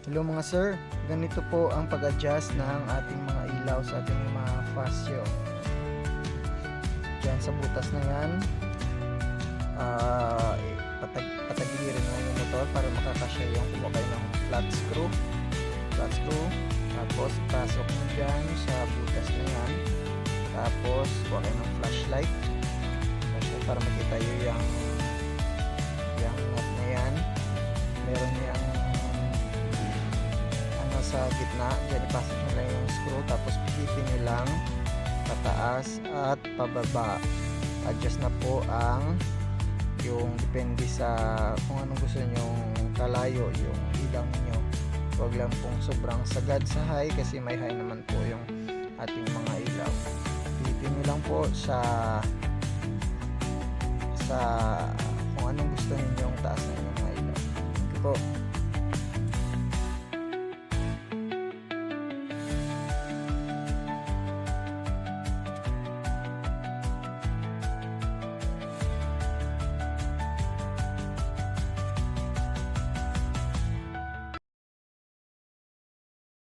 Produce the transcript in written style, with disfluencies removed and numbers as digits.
Hello mga sir, ganito po ang pag-adjust ng ating mga ilaw sa ating mga fascio. Diyan sa butas na yan, patagilirin mo yung motor para makakasya yung kumuha kayo ng flat screw. Tapos pasok mo dyan sa butas na yan. Tapos kuha kayo ng flashlight para makita yung nut na yan. Meron yung sa gitna, dyan ipasok nyo lang yung screw, tapos pihitin nyo lang pataas at pababa. Adjust na po ang yung depende sa kung anong gusto nyong kalayo yung ilaw ninyo. Huwag lang pong sobrang sagad sa high kasi may high naman po yung ating mga ilaw. Pihitin nyo lang po sa kung anong gusto ninyong taas na yung mga ilaw. Ito po.